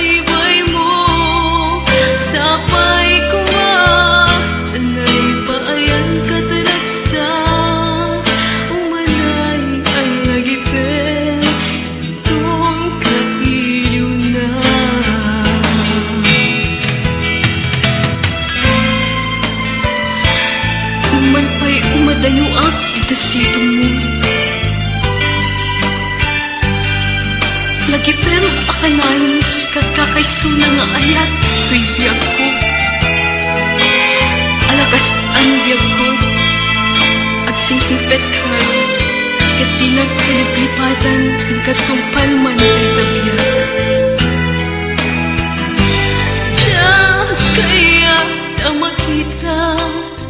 kasibay mo. Sapay kuma tanay paayan katalatsa. Umanay ang lagipin itong kailiw na. Umanpay umadayo ang itasitong mo. Lagipem akalayon sa kakakaysuna nga ayat ko'y biyag ko. Alakas ang biyag ko at singsingpet ka kat di nagkaliplipatan ang katumpal man ay tabiyag. Diyan kaya na makita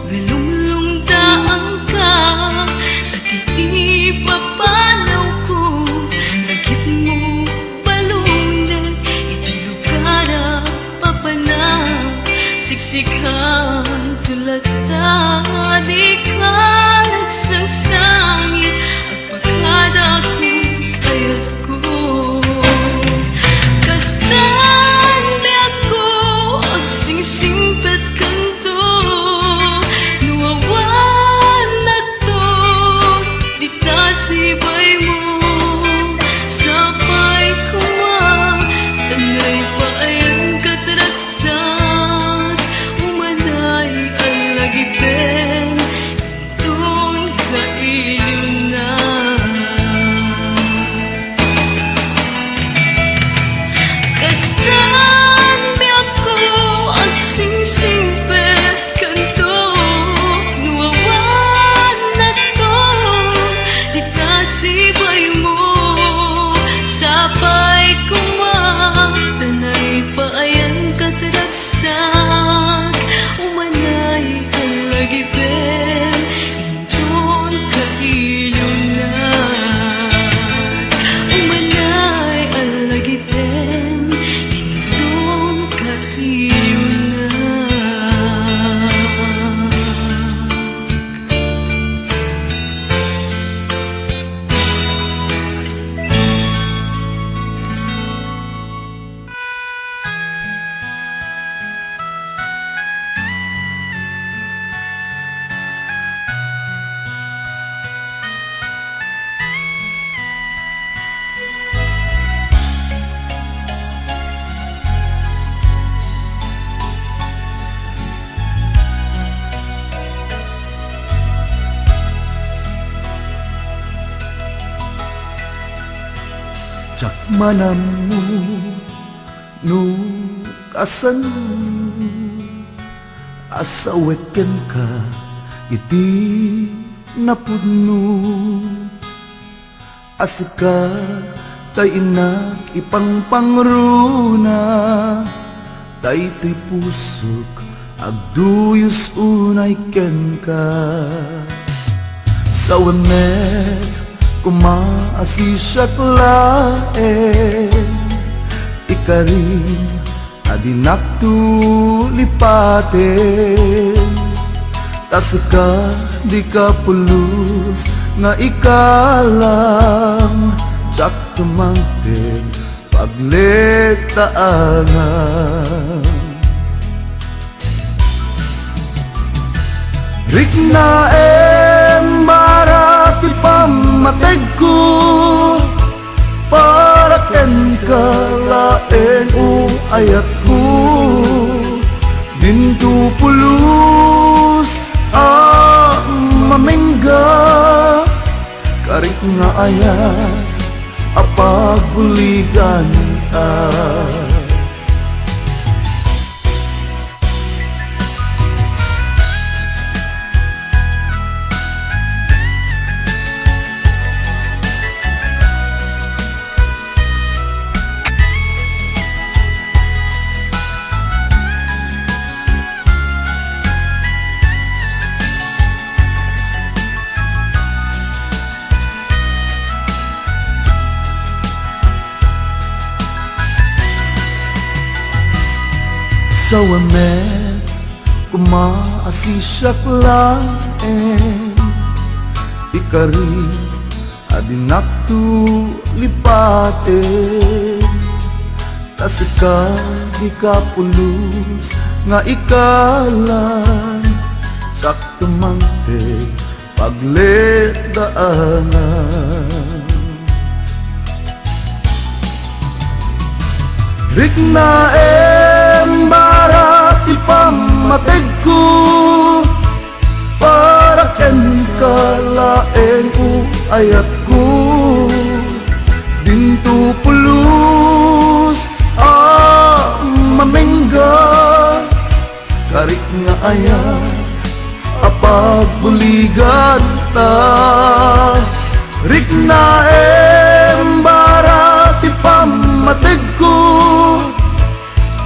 galunglong daang ka at ipapanaw ko lagip mo. Siksikan tulad na di ka nagsangsangit at pagkadakong ayat ko. Kastan di ako ang singsingpet kanto. Nuwawan na to di kasibay mo. Sapay kuma tanay pa ayang katratsan. Jak manamu nu kasan asaweken ka iti napudno asika tay inak ipang pangruna tay ti pusok agduyos unay ken ka sawenek kumaasisyak laeng ikarin adinak tulipaten tasaka di ka pulos nga ikalang jak tumangten pagletaanan rikna embara ti pamateg ko para ken kalaeng ayat ko dinto pulos mamengga karit nga ayat apagbuligan sawamet kumaasisyak laeng ikarin adinak tu lipaten Kasika di ka pulos nga ikalan saktumante pagledaanan. Rikna embara ti pamatig ko para ken kalaeng ko ayat ko bintu pulus mamengga karik nga ayat apagbuligan ta. Rikna embara ti pamatig ko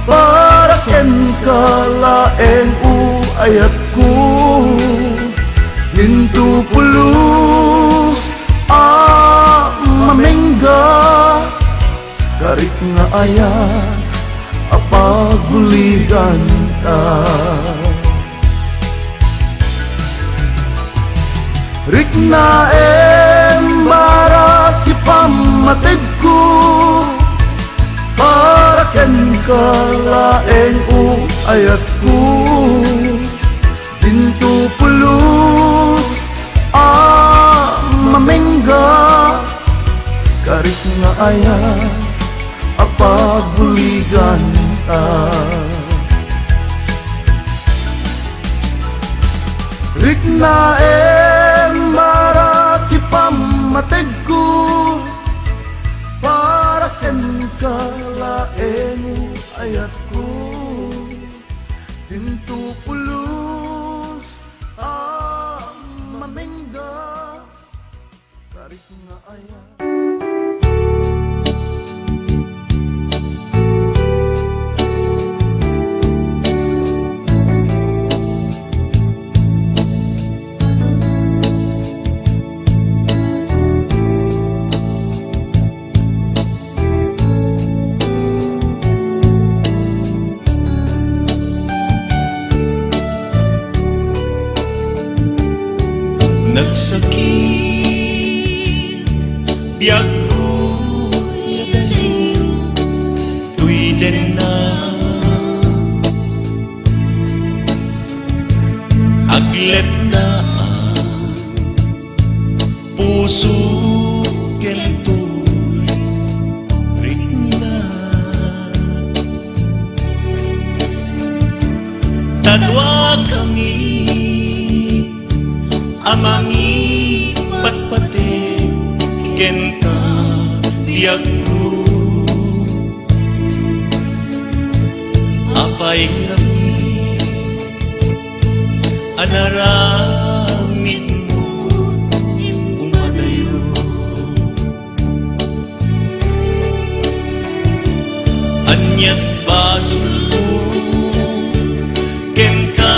para ken kalaeng ayat ko hintu pulus mamengga karik nga ayat apagbuligan ta. Rikna embara ti pamatig ko para ken kalaeng ayat ko bintu pulus mamengga karik nga ayat apagbuligan ta. Rikna embara ti pamatig ko para ken kalaeng ayat ko bintu pulus mamengga karik nga ayat. Nagsakit biyag ko tuy den na aglet na puso ken tuy rikna tadwa kami amangi patpate kenta biyag ko apay kami anaramid mo umadayo anyat baso kenta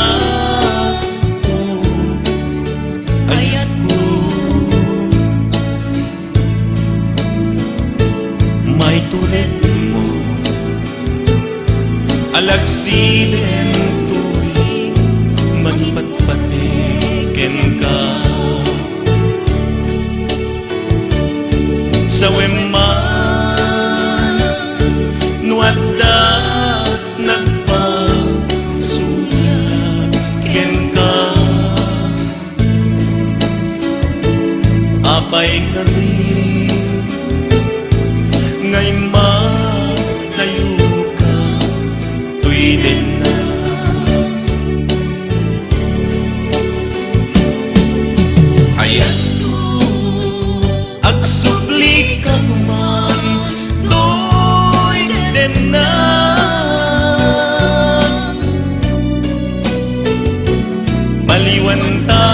ayat ko may tulit mo alagsiden to'y magpatpatiken ka sa weman nuwadda nagpasulat ken ka apay kami ngay malayo ka tuy din na ayat ko agsubli ka guman tuy din na baliwan ta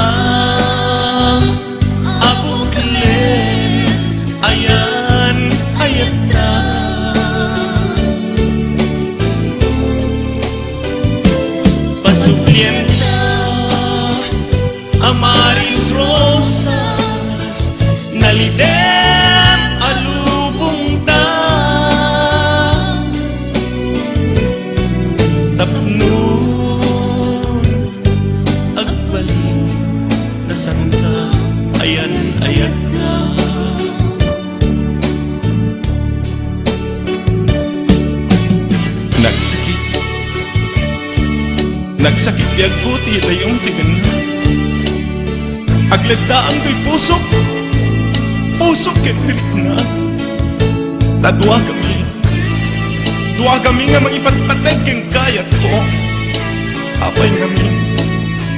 Nagsakit. Nagsakit biyag puti dayong tigan na. Agladaan to'y pusok. Pusok ketirik na. Tadwa kami. Dua kami nga mangipatpatag keng kayat ko. Apay kami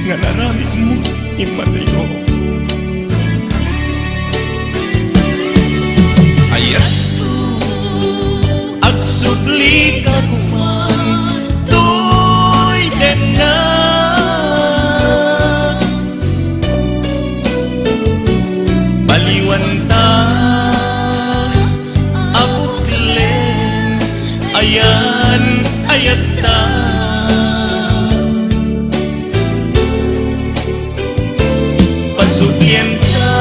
nga naramit mo imalayo. Ayat agsubli ka kuman to'y na baliwan ta abuklen ayan ayat ta pasugyan ta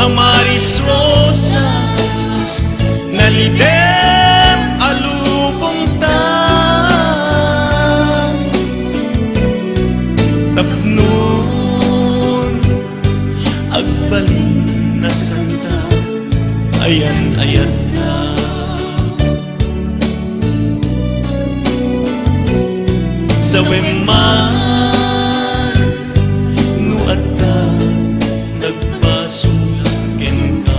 amaris rosas nalidem alubong ta tapnon agbalin na santa ayan ayat na sa weman nuat ka nagpasukin ka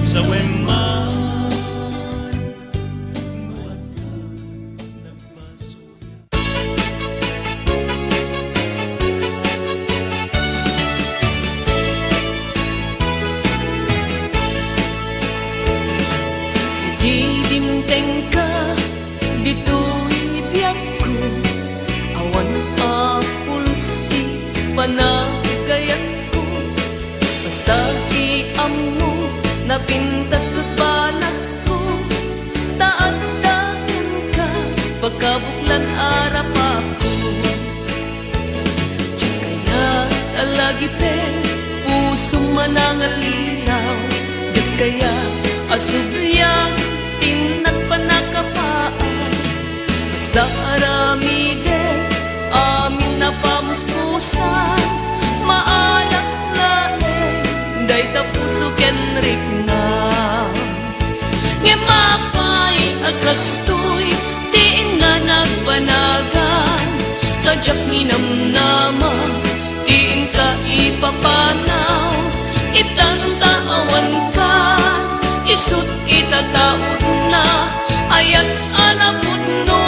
sa weman nuat ka nagpasukin. Didimteng ka, dito'y biyag ko. Awan apuls di panagayat ko. Basta iam mo, napintas ko't balat ko. Taagdagan ka, pagkabuklan arap ako. Diyan kaya talagi pe, puso manangalilaw. Diyan kaya asubyang tinat panakapaan. Basta aramide amin na pamuspusan. Maalak lae day tapuso kenrik na. Ngimapay agastoy tiin nga nagpanagan. Kadyak ninamnama tiin ka ipapanaw. Itantaawan ka isut itataod na ayat anapod no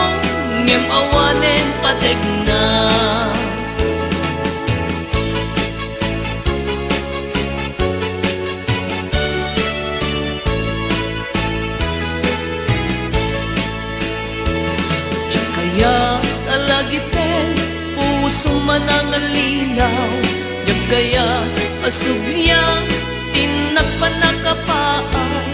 ngem awanen pateg na. Diyan kaya talagi pen puso manangalinaw. Diyan kaya asubyang tinak panakapaan.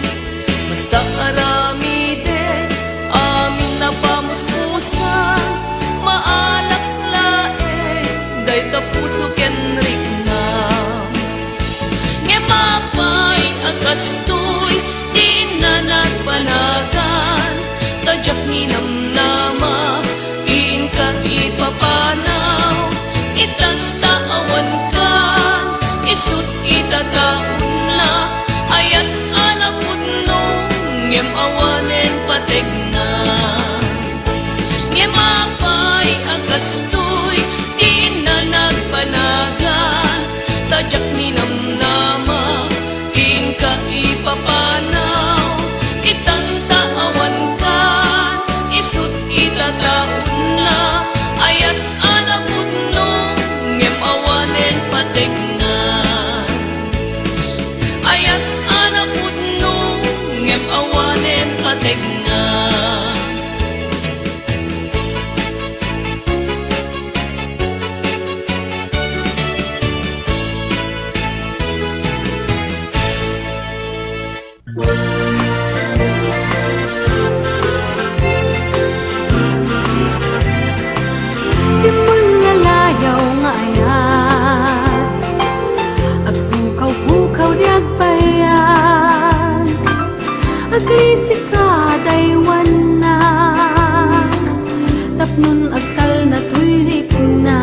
Basta aramide amin na pamuspusan. Maalak lae day tapuso kenrik na. Ngemapay agastoy di na nagpanagan. Tadyak ninamnama iin ka ipapanaw. Itantaawan ka isut itataon na ayat anapod no ngem awanen pateg na. Ngemapay agastoy di na nagpanagan. Tadyak ninamnama tiin ka ipapanaw. Itantaawan ka isut itataon na ayat anapod no ngem awanen pateg na. Ayat anapod no ngem awanen pateg na. Di mo'y lalayaw nga ayat at bukaw-bukaw di agbayat. Aglisi ka daywan na tapnon agtal na tuyrik na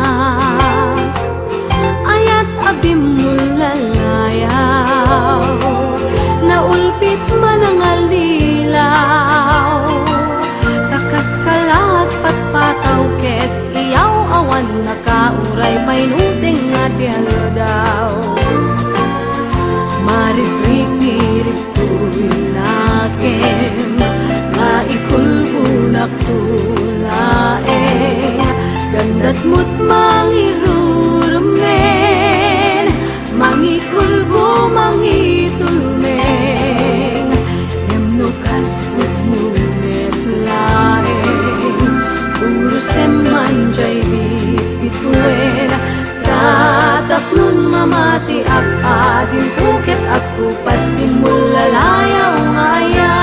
ayat abim mo lalayaw. upas bimulalayaw nga ayat.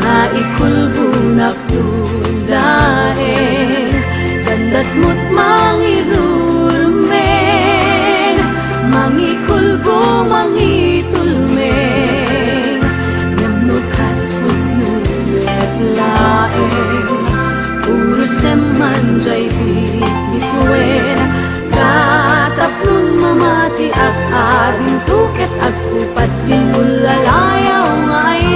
Nga ikulbunak dulaeng gandat mo't mangirurumen mangikulbo mangitulmeng yamnukas putnumet laeng puro seman jay bitbitwen katapun mamati at ading tuket at upas binulalayaw nga ayat.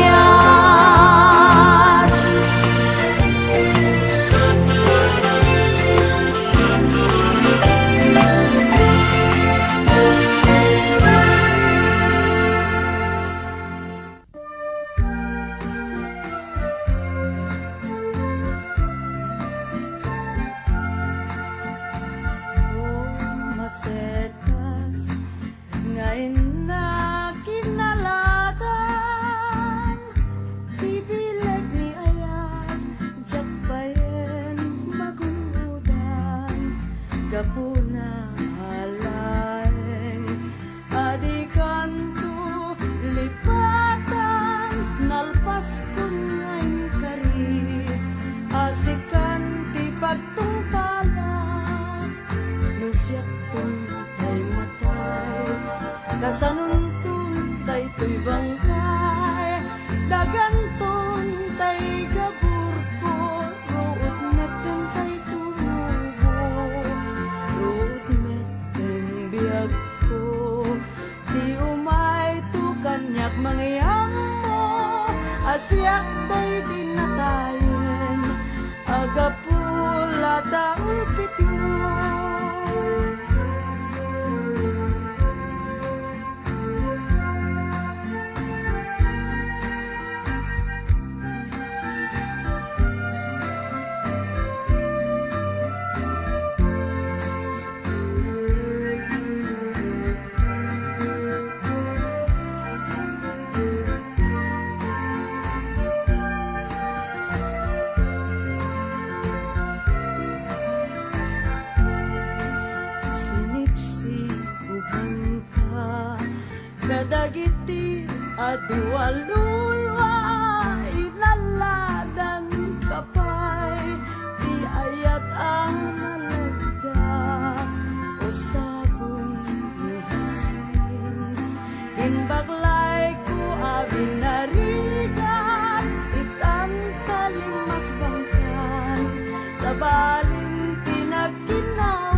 Masetas ngayon na kinalatan bibilag ni ayan jakbayen magunudan gapuna halaeng adikanto lipatan nalpas kun ngayon kari asikan ti pagtungpalan nusyak tuntay matay kasanun tuntay to'y bangkay dagan tuntay gaburko root met tuntay tumubo root met biyag ko di umay tu kanyak mangyang mo asyak day dinatayen agapula daulpit mo. Kadagiti adualulwa inaladan kapay di ayat ang malagda o sabon ihasin inbaglay ko abin narigat itan kalimas bangkan sa balin pinagkinawan.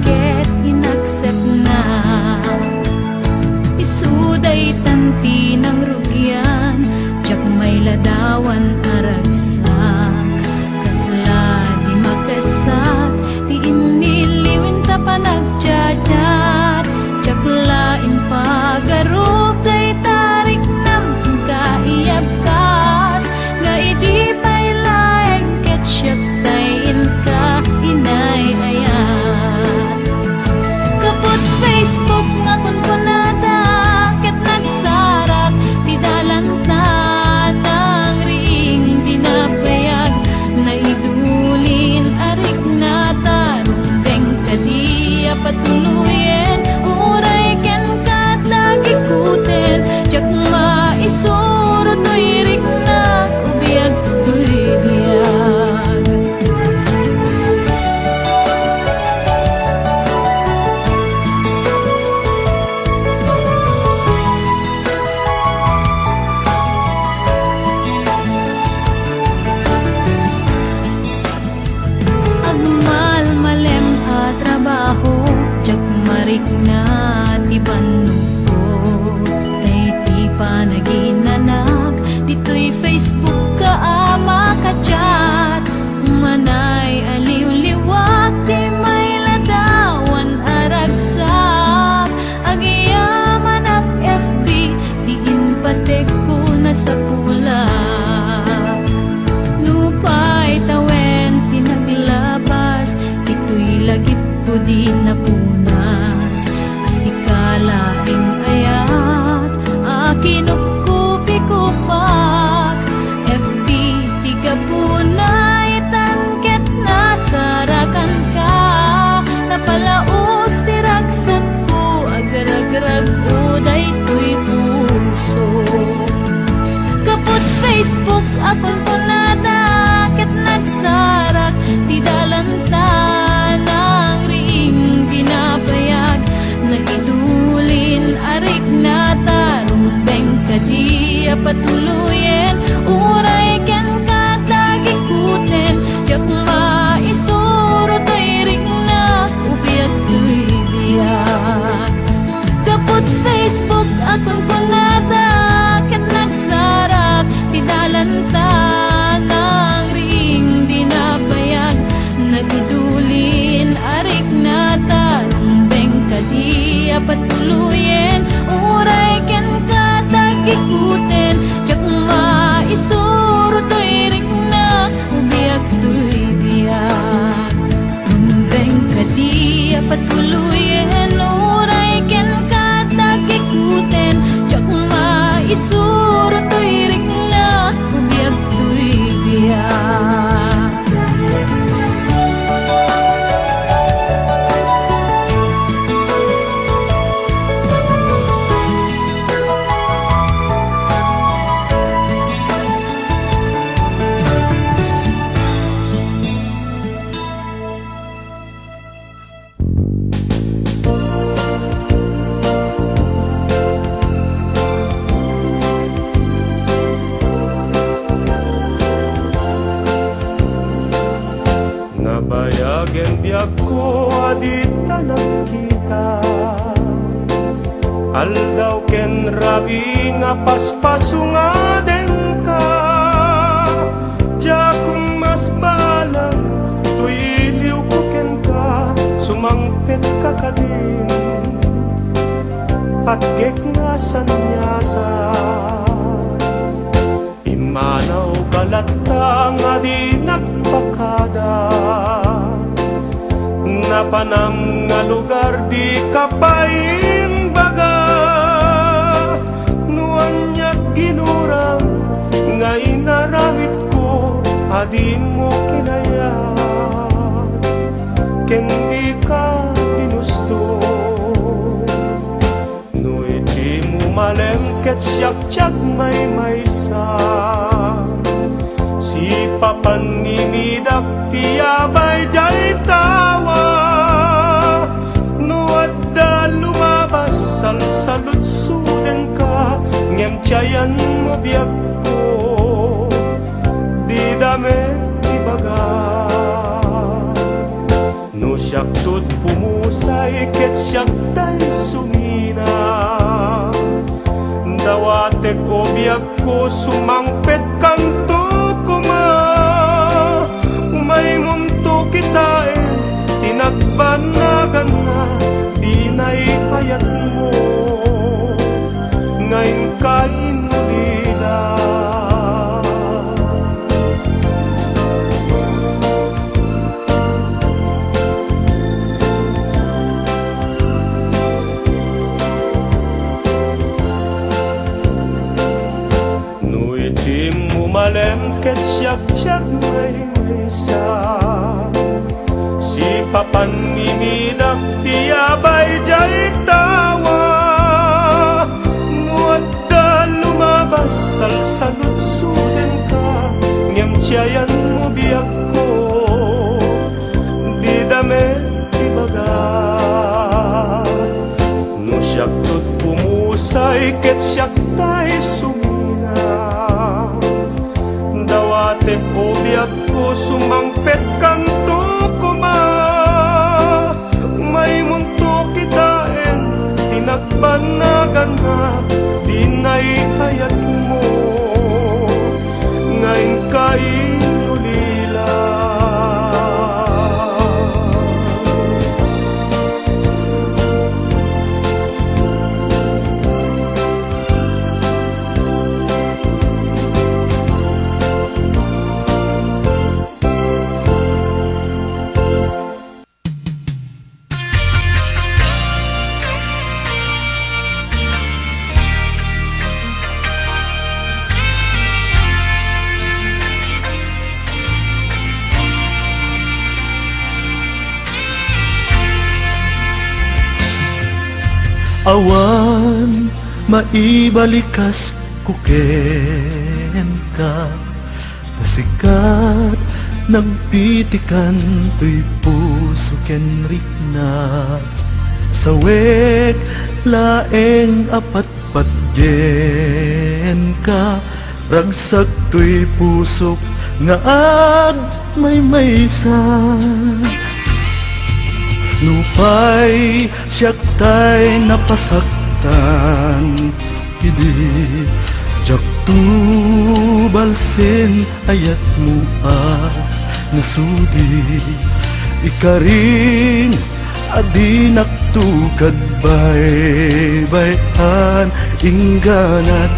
ket inaccept na. Isuday tanti ng rugyan, jak may ladawan aragsak. Kasla di makasak, di iniliwin ta panagjajar. Jak lain pagarup day tarik nam kaiyab kas. Nga idi pay laeng ket siyak tayin ka inay ayat. Kaput Facebook nga kunkunada ket nagsarak ti dalan na nang ring dinabayag. Naidulin arik na tarumbeng kadiya patuluyen. Uray ken katagi kuten jak maisuro to'y rik na ubiyag to'y biyag. Agmal malem a trabaho, jak marik na ti panupo. Tay ti panaginanag, dito'y Facebook ka ama ka chat. Manay aliw-liwak, ti may ladawan aragsak. Agiyaman ak FB, ti inpatek ko na sa kulak. Nupay tawen pinaglabas, ito'y lagip ko di napunas. Asikalaing ayat, akinupkupi kupak. FB tiga punay tanket nasarakan ka. Napalaos tiragsat ko, agar-agarag uday to'y puso. Kaput Facebook akon kunada ket nagsarak ti dalanta nang ring dinapayag. Naidulin arik na tarumbeng kadiya patuluyen. Uray ken katagi kuten jak maisuro to'y rik na ubiyag to'y biyag. Kaput Facebook akon kunada ket nagsarak ti dalanta nang ring dinabayag. Nagidulin arik na tarumbeng kadiya patuluyen. Uray ken katagi kuten jak maisuro to'y rik na ubiyag to'y biyag. Rumbeng kadiya patuluyen. Uray ken katagi kuten jak maisuro to'y rik na ubiyag to'y biyag. Nabayagen biyag ko adita nakita. Aldaw ken rabi nga paspasunga den ka. Diya kung mas balang tuyiliw ko ken ka. Sumangpet ka kadin patgek nga sanyata. Imanaw balata nga di nagpakada. Napanam nga lugar di kapaimbaga. Nuan niya ginurang nga inarawit ko adin mo kinaya. Ken di ka ginusto. No iti mo malengket siyak-siyak may maysa. Si papanimidak tiyabay jay tawa. Nuat da lumabas salsalutsuden ka. Ngem tiyayan mo biyak ko. Di damit ibaga. No siyak tut pumus pumusay ket siyak tay sumina dawate ko biag ko sumangpet kanto kuma umay munto kitain tinagbannagan na di naipayat mo ngayon kainulila. Malem ket siyak may sa si papan mimidak tiyabay jay tawa muat ka lumabas salsalot suden ka ngem tiyayan mo biyak ko di dame di baga no siyak tut pumusay ket siyak tay sumina dawate ko biag ko sumangpet kanto kuma may munto kitain tinagbannagan na di naihayat mo ngayon kainulila. Awan, maibalikas kuken ka Nasikat, nagpitikan to'y puso ken rikna Sawek, laeng apat patgen ka Ragsak to'y pusok nga ag may maysa Nupay siyak tay napasaktan Idi jak tubalsin ayat mo nasudi Ikaring adi naktukad bay-bayan Ingganat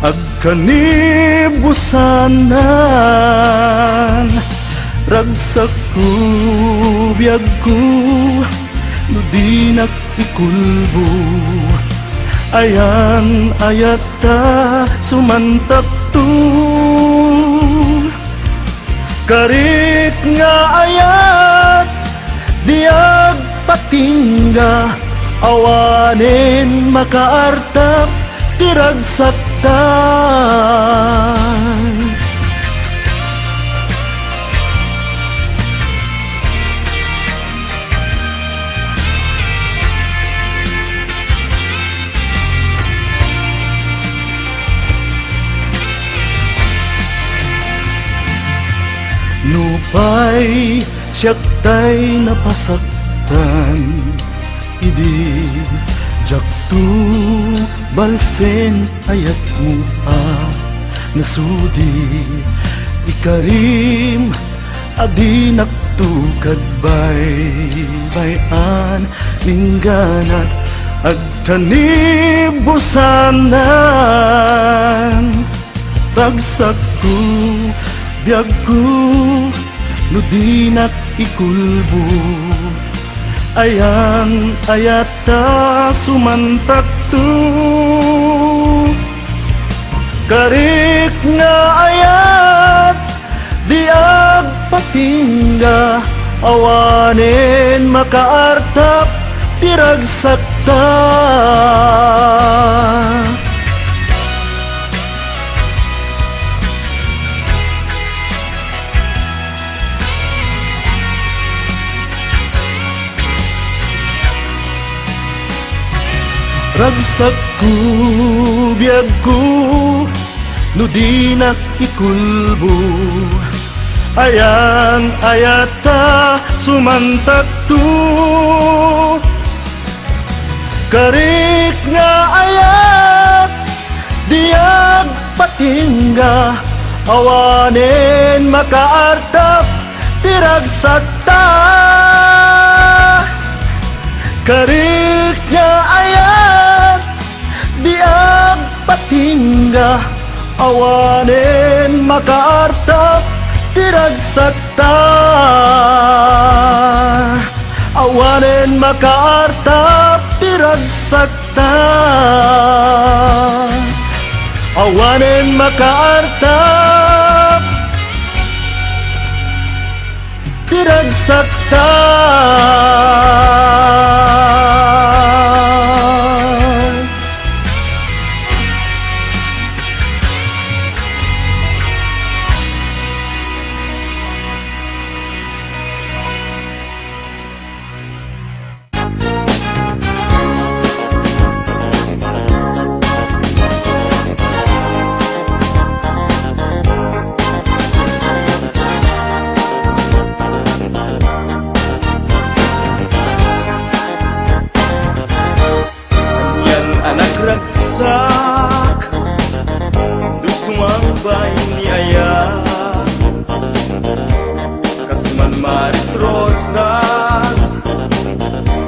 agkanibusanan Ragsak ko, biyag ko, no di nakikulbo Ayan, ayata, sumantak to Karit nga ayat, diag patingga Awanin makaartap, tiragsaktan Nupay siyak tay napasaktan Idi jak tu balsen ayat mo nasudi Ikarim adi naktukad bay-bayan Ingganat agkanibusanan Ragsak ko biyag ko, no di nakikulbo Ayan, ayata, sumantak to Karik nga ayat, diag patingga Awanin makaartap, tiragsakta Ragsak ko, biyag ko, no di nakikulbo Ayan, ayata, sumantak to Karik nga ayat diag patingga, awanen makaartap tirag sakta. Karik nga ayat diag patingga, awanen makaartap tirag sakta. Awanen makaartap tirag sakta. Awanen makaartap tirag sakta. Anak ragsak Dusumambay ni Aya Kasman Maris Rosas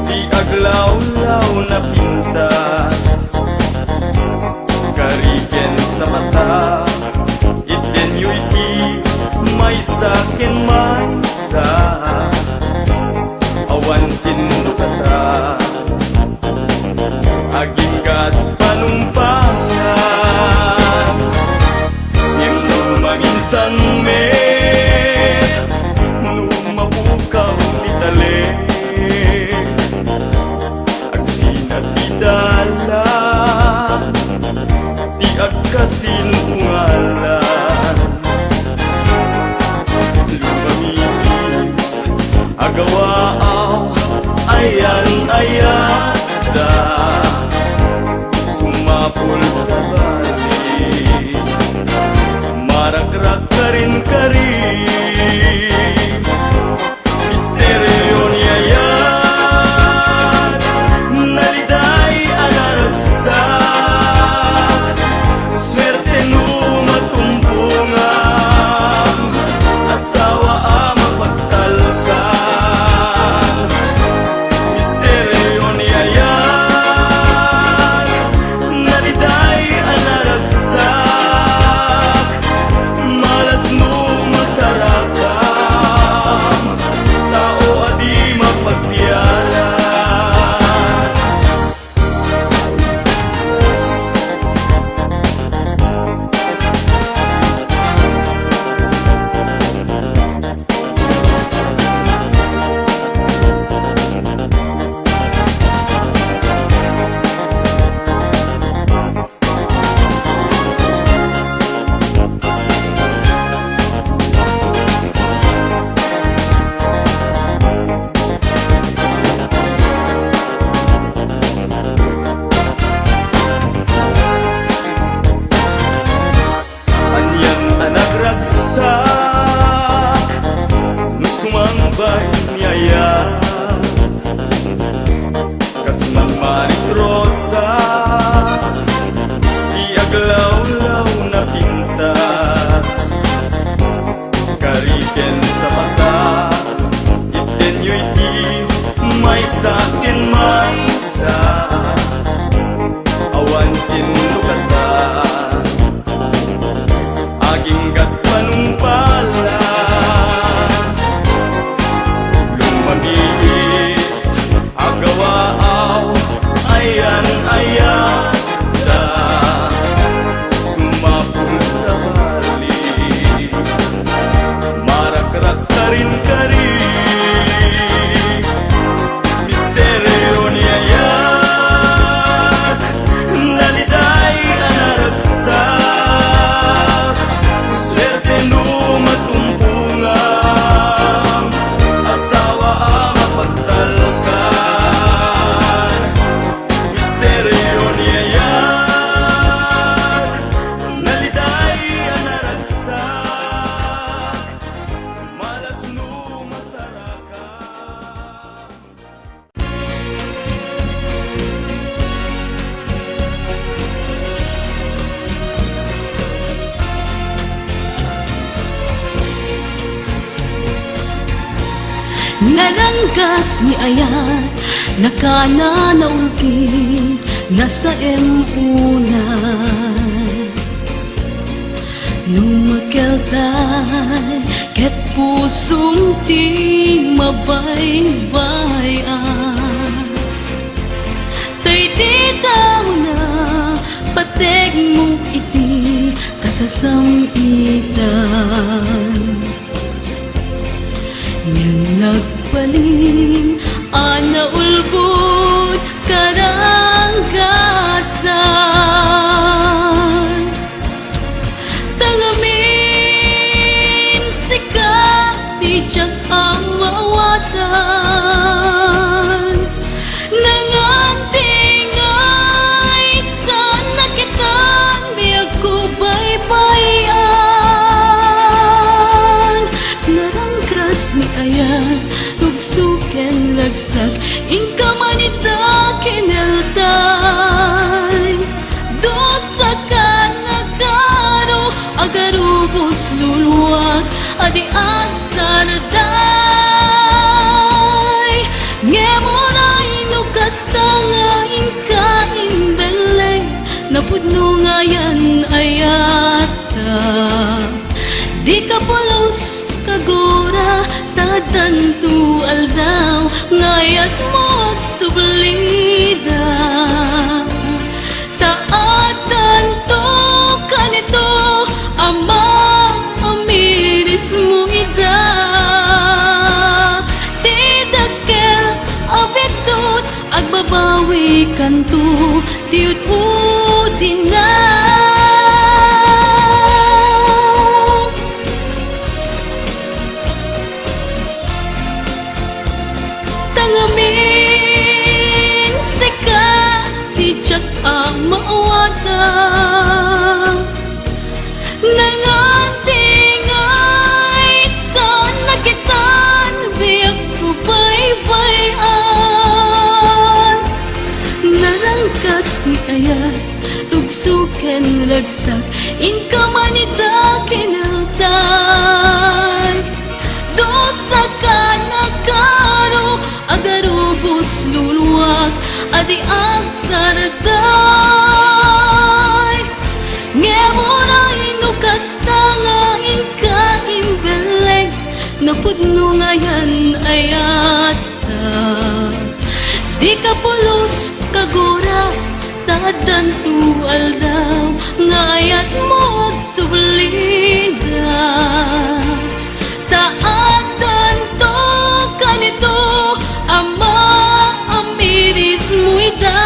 Di aglaw-law na pintas Kariken sa mata Itben yu'y may sakin mansa Awan sinukata Agingkat panumpangan Yang lumanginsan me Numabukaw itali Agsinat idala Di agkasin ungalan Lumangis agawaaw Ayan sumapul sa bali maragrak ka rin misteryo niya yan naliday anaragsak swerte no matumpungan asawa ang mapagtalkan misteryo Naranggas ni ayat nakana naulgin nasa emunan Numakeltay ket pusong ti mabaybayan Tay di daw na pateg mo iti kasasamitan Ngem nagpaling ana ulbod karanggasan Tangamin sikat di tiyak ang mawatan Nangantingay sana kitang biyag ko baybayan Narangkas ni ayan Nugsuken lagsak Inka manita kineltay Dosa ka nagaro Agarubos luluwag Adi ang saraday Ngemoray nukas tanga Inka imbeleng Napudno ngayan ayata Di ka polos kagora Tadantu aldaw Ngayat mo sublida Taatan to kanito Ama amiris mo ida Tidakel abitut Agbabawi kanto Tiut udin na Tangamin sikat di tiyak ang maawatan Nangantingay sana kitan Biyag ko baybayan Narangkas ni ayat Lugsuken lagsak Inka manita kinaltay Dosa ka nagkaro Agarubos luluwag Adi ang saraday Ngemoray nukas tanga Inka imbeleng Napudno ngayan ayata Di ka pulos kagora Tadantu aldaw Ngayat mo agsublida Taatan to kanito Ama amiris mo ida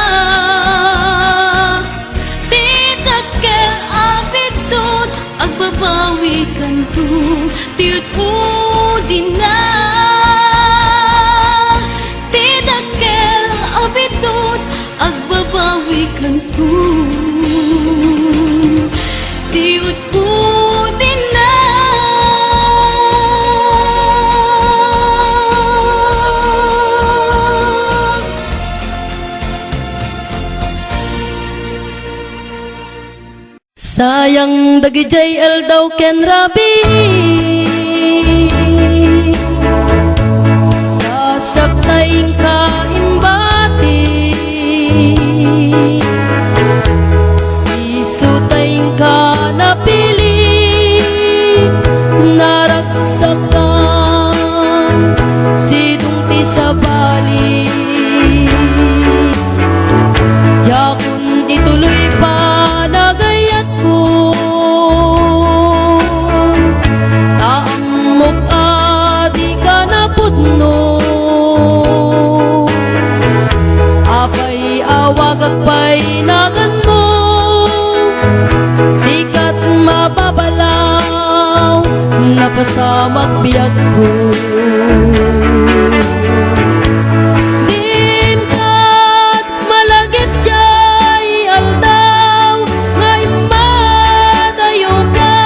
Titakel abitut Agbabawi kanto Tiyut udin na Titakel abitut Agbabawi kanto Tiyut udin na Sayang dagi JL daw ken rabi Kasaktaing ka imbati Isutaing ka napili Naragsakan Sidung ti sa bali Jakun ituloy pa nagayat ko Taang mukadi ka na pudno Apay awag agpay nagan mo Sikat mababalaw Napasamag biyag ko Dimkat malagit jay aldaw Ngay madayo ka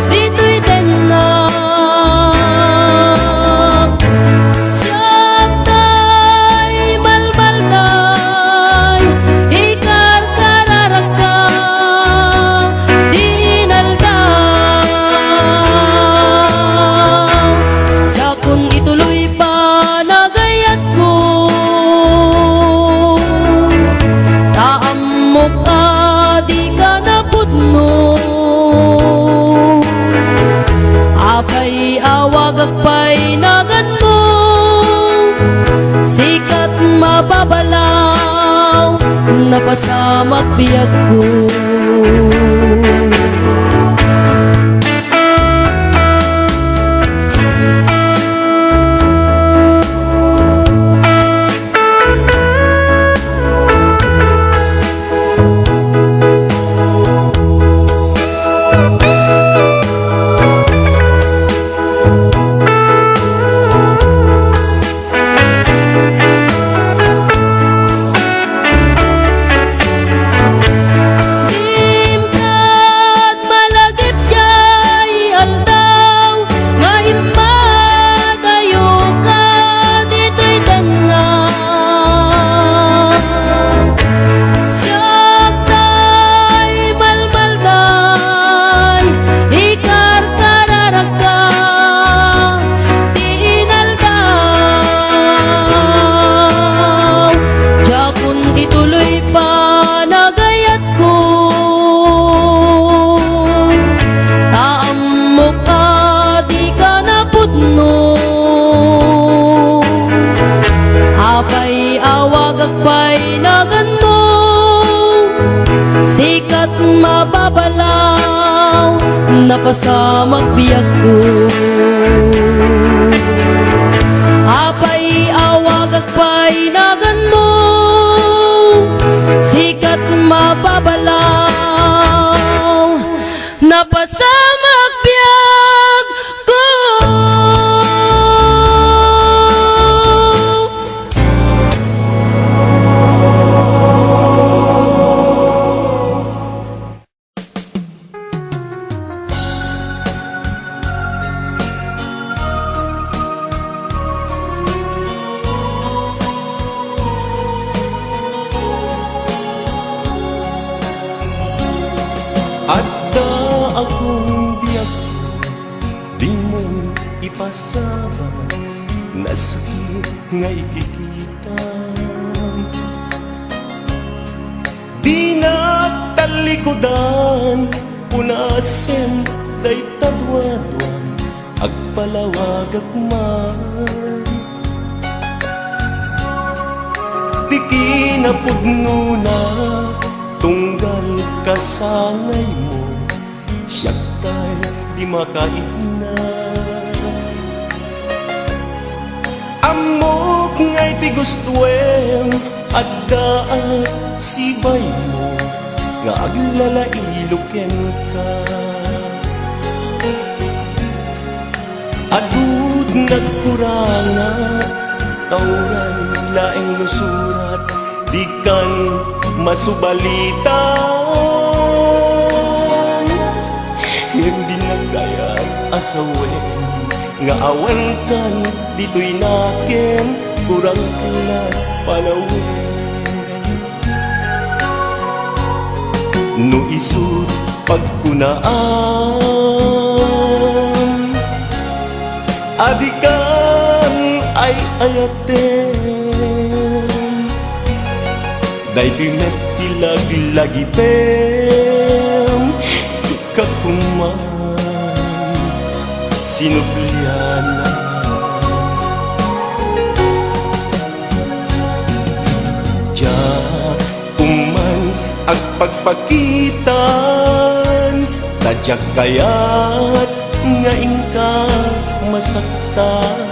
Dito'y tenak Siyagtay malbalday Ikar kararak ka Dinaldaw mababalaw, napasamak biyag ko. Himkat malagip jay aldaw, nga himmat ayo ka dito'y dangan. Siyak tay malmalday, ikar kararagka, di inaldaw. Jakun ituloy pa nagayat ko, taam mo ka di ka napudno. Apay awag agpay naganto, sikat mababalaw, napasamak biyag ko. Apay awag agpay naganto, sikat mababalaw, napasamak biyag ko. Adda akong biyag, di mo ipasama, nasakit nga ikikita. Di na talikodan, punasen day tadwadwan, agpalawag akman. Di kinapudno na, tunggal kasanay mo, siyak tay di makaitna. Amok ngay ti gustuen, adda sibay mo, nga aglalailuken ka. Adud nagkuranga, tauran laeng nusurat, di kan masubalitan. Hindi na kaya asawin, nga awan kan dito'y nakin, kurang na panawin. No isut pagkunaan, adikan ay ayaten, dahil nagtilag-lagi pem, ikakuman, sinubliana. Diyan uman ang pagpakitan, tadyak kaya't nga ingka masaktan.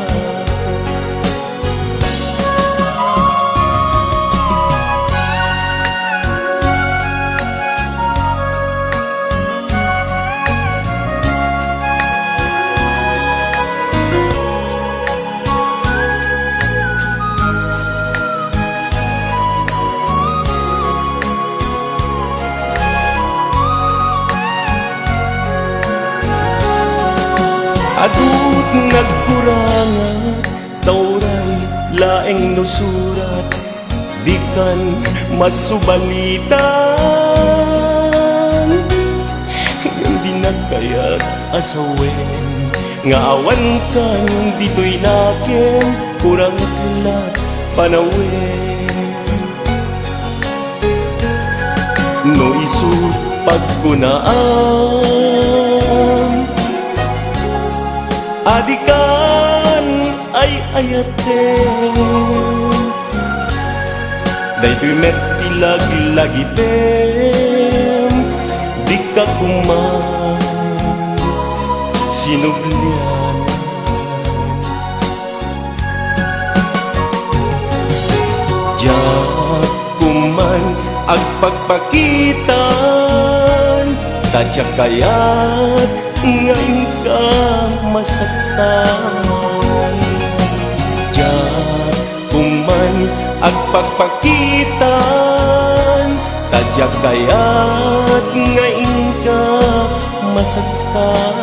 Adut nagkurangan, tauran laeng nusurat, di kan masubalitan. Hindi na kaya't asawin, nga awan kan dito'y nakin, kurang na panawin. No isut pagkunaan, adikan ay ayaten, Daytoy met ilaglagipem di ka kuman sinublian. Diyak kuman agpagpakitan, tadyak kayat ngayon ka masaktan. Diyak kuman agpagpakitan, tadyak kayat ngayon ka masaktan.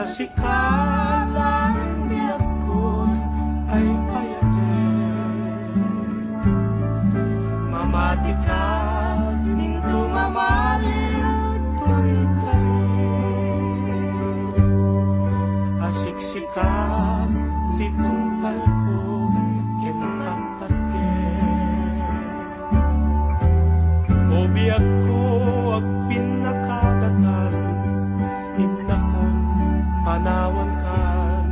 Sikalang biyakot ay payate, mamati ka din tumamalit to'y kari. Asiksikat litong palko kitang patke, o biyak ko ag pinakadatan inakon panawan kan.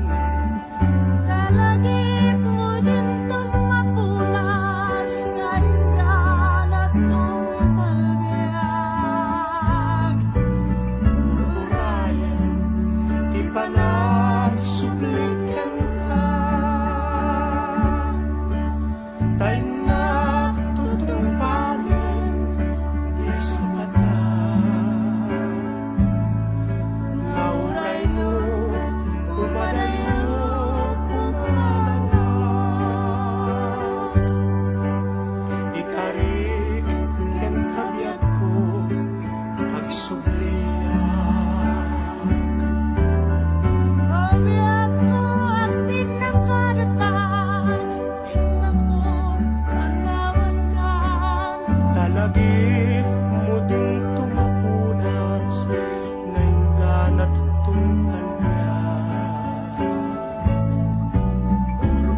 Kalagip mo din tumapulas, ngayon ka nagtungpalbiyak. Urayan, di pa nasublikan ka. Tayo nagtutumpalin, di sa mata. Nauray no, umadayo, umalanak. Ikarik, ken kabiyak ko, at subliyak. Pabiyak ko at pinakadatan, pinakon panawan ka. Talagit mo din tumapunas, ngayon ganat tumpalya.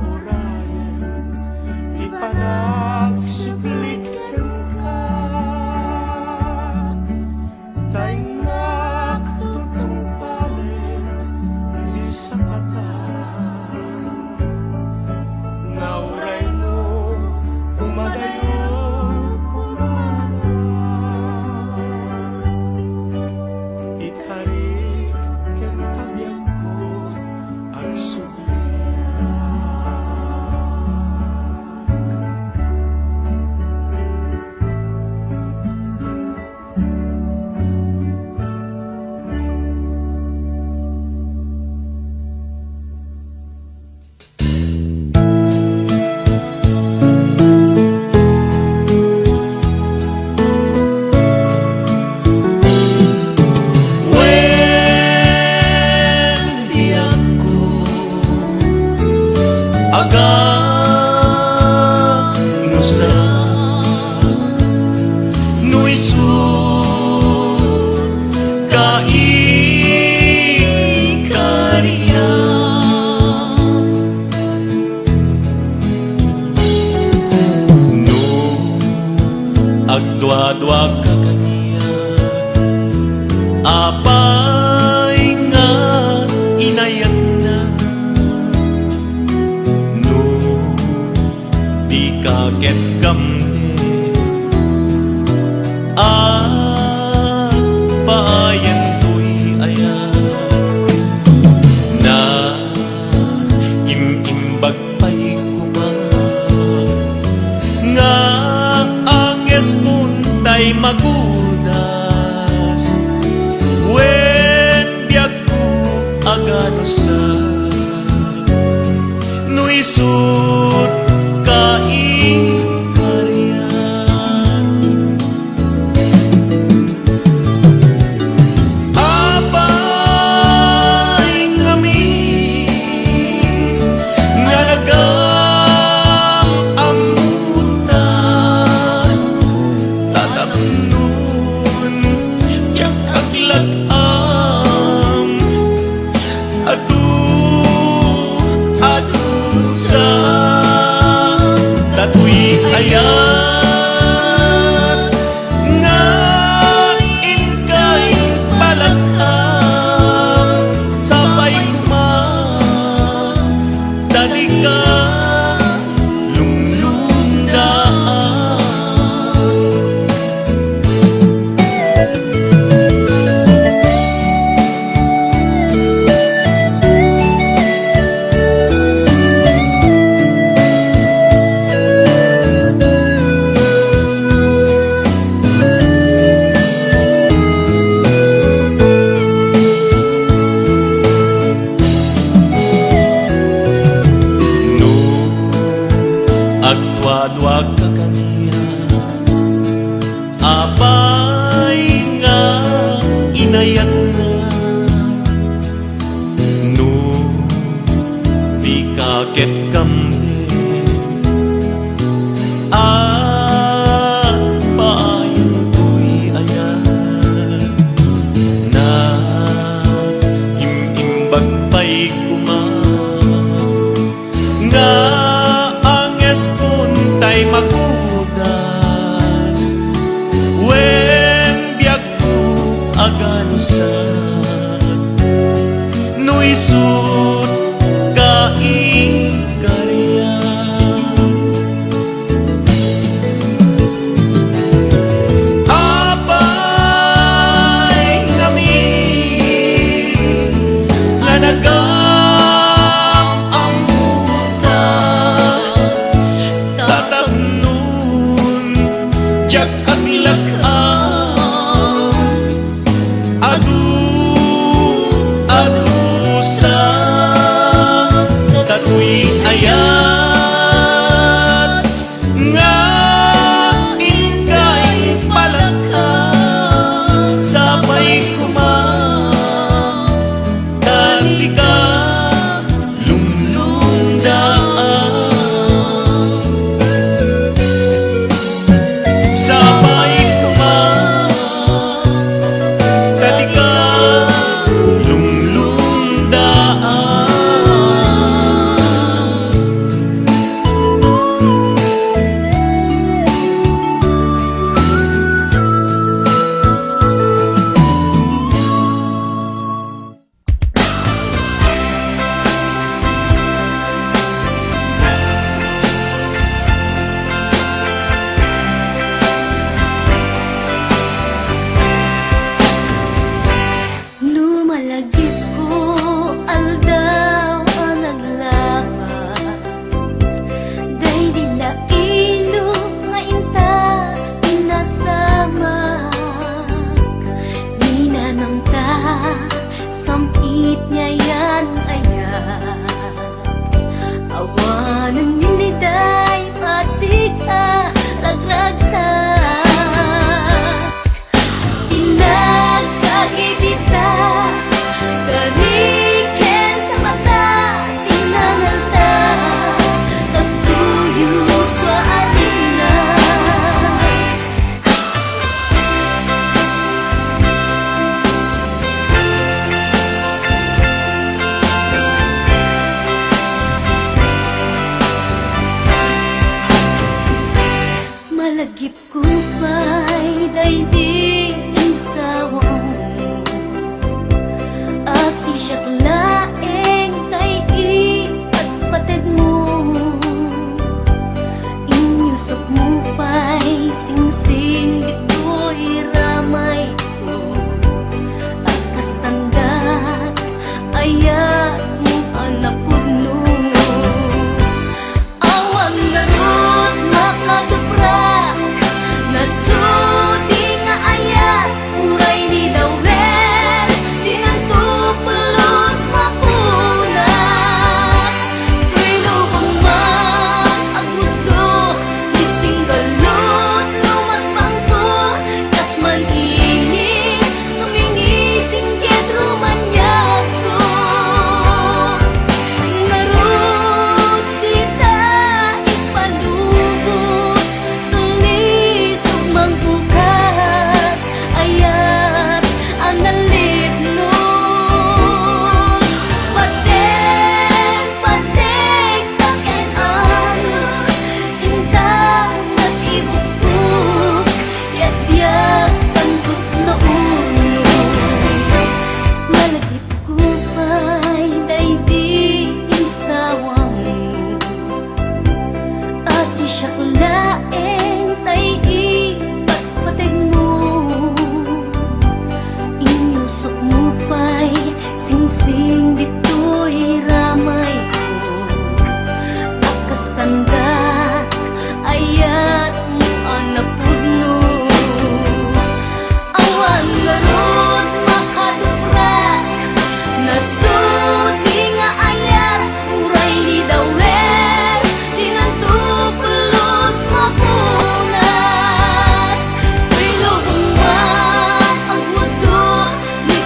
Urayan, di pa nagsublikan ka. Tayo nagtutumpalin, di sa mata. Nauray no, umadayo, umalanak. Ikarik, ken kabiyak ko, at subliyak. When di ako agad nusa nuisu kaikariya no agdwa-dwa ka kaniya apay nga inayat na no di kaget kamne at paayan inayat na. No, di kaket kamde. Paayon ko'y ayat na imimbag pa'y kuma. Nga anges kuntay magudas wen biag ko aganusan no isut kaikarian. Apay ngamin nga tatabnon jak aglakam adusa tatuy ayat nga ingkay palaka sabay kumang tatika lumlumdaan sabay kumang tatika lumlumdaan. Lumalagip ko aldaw ang naglabas day dila ilo nga inta pinasamak ninanamta sampit niya yan ayak awanan niliday pasig ragragsak pinagkagibita kariken sa mata sinangalta tagtuyos ko alina malagip ko pa'y daigdig sawang asi siyak laeng tay ipagpatid mo inyusok mo pa'y singsing dito'y ramay ko akas tandat ayat mo anapudno awan garot makaduprak nasudi nga ayat uray ni dawel dinantupulos mapunas tuwilo man agmudo nising galut lumas mangko kasman ini sumingi singgit rumanyak ko narut kita ipalubos sulisog mangkukas ayat ang nalipnos patek taken anus intang nag-ibutok yat-yak tangkot na unos malagip ko pa'y daigdig sawang asi siyak laeng tay ipagpatid mo inyusok mo pa'y singsing dito'y ramay ko akas tandat ayat mo anapudno awan garot makaduprak nasudi nga ayat uray ni dawel dinantupulos mapunas tuwilo man ang mundo ni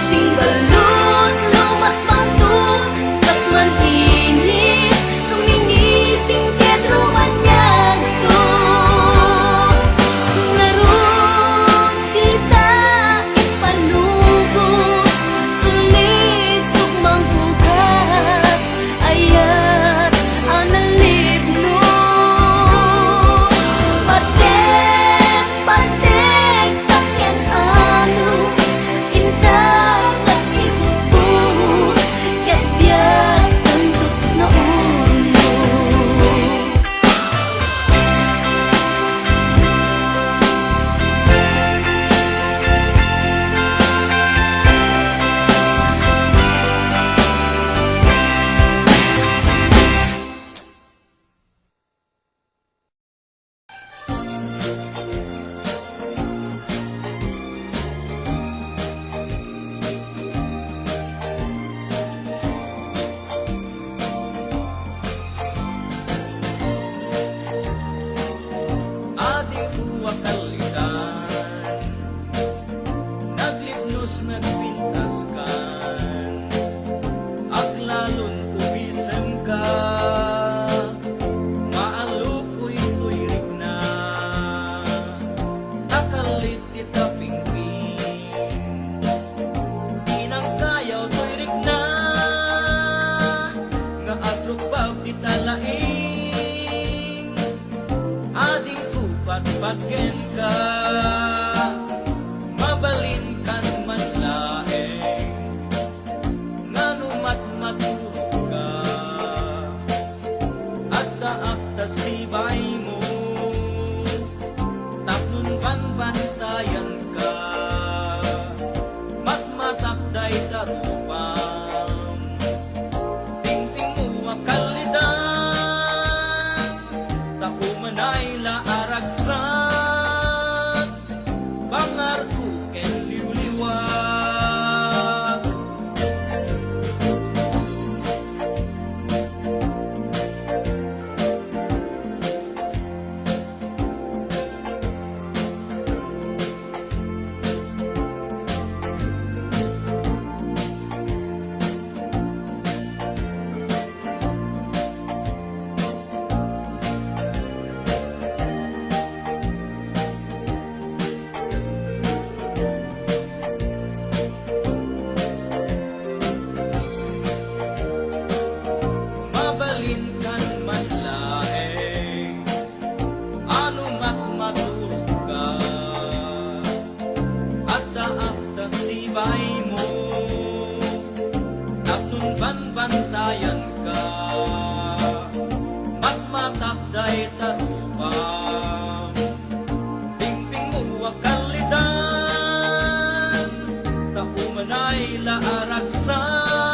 nagpintas kan ag lalon ubisan ka maalukoy tuyrik na takalit kita pingping inang kayaw tuyrik na nga atrukbab di talaing ading kupat pagken ka mabalin kan man laeng nganumat matulog ka at taakta sibay mo tapnon banbantayan ka matmatakday tarupam tingting mo akalidan tapumanay laaragsak pangarko ken liwliwag mabalin kan man laeng anumat matulog ka at daakta sibay mo tapnon banbantayan ka matmatakday tarupam tingting mo akalidan tapumanay laaragsak